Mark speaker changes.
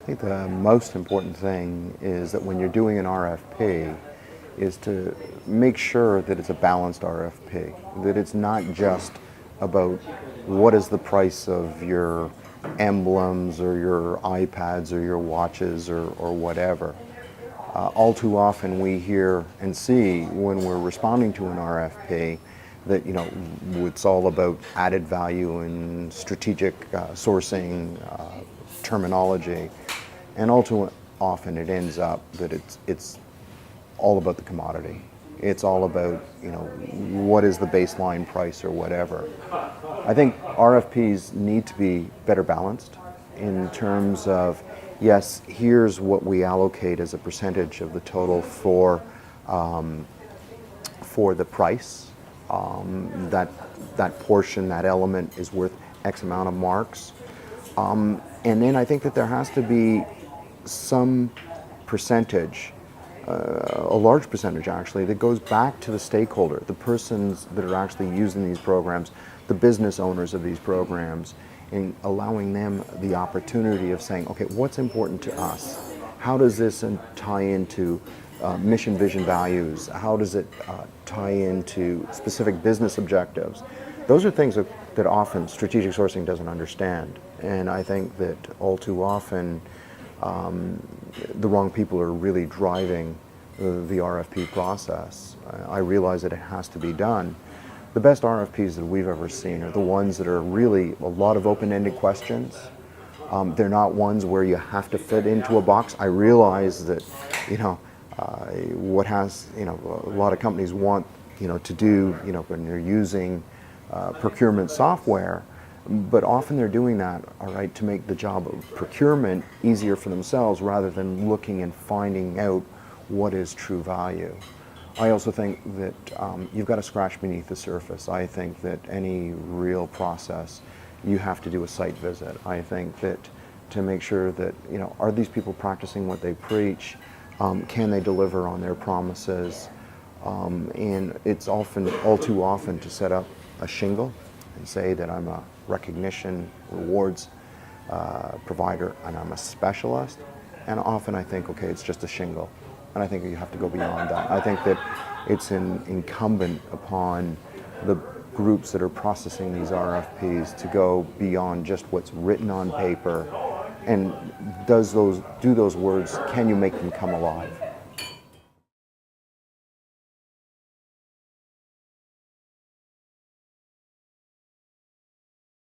Speaker 1: I think the most important thing is that when you're doing an RFP is to make sure that it's a balanced RFP, that it's not just about what is the price of your emblems or your iPads or your watches or whatever. All too often we hear and see when we're responding to an RFP that it's all about added value and strategic sourcing terminology, and all too often it ends up that it's all about the commodity. It's all about what is the baseline price or whatever. I think RFPs need to be better balanced in terms of, yes, here's what we allocate as a percentage of the total for the price. That portion, that element is worth X amount of marks. And then I think that there has to be some percentage, a large percentage actually, that goes back to the stakeholder, the persons that are actually using these programs, the business owners of these programs, and allowing them the opportunity of saying, okay, what's important to us? How does this tie into mission, vision, values? How does it tie into specific business objectives? Those are things that often strategic sourcing doesn't understand. And I think that all too often the wrong people are really driving the RFP process. I realize that it has to be done. The best RFPs that we've ever seen are the ones that are really a lot of open-ended questions. They're not ones where you have to fit into a box. I realize that, a lot of companies want, to do, when they're using procurement software, but often they're doing that, all right, to make the job of procurement easier for themselves rather than looking and finding out what is true value. I also think that you've got to scratch beneath the surface. I think that any real process, you have to do a site visit. I think that to make sure that, are these people practicing what they preach? Can they deliver on their promises? And it's all too often to set up a shingle and say that I'm a recognition, rewards provider, and I'm a specialist. And often I think, okay, it's just a shingle. And I think you have to go beyond that. I think that it's incumbent upon the groups that are processing these RFPs to go beyond just what's written on paper, and do those words, can you make them come alive?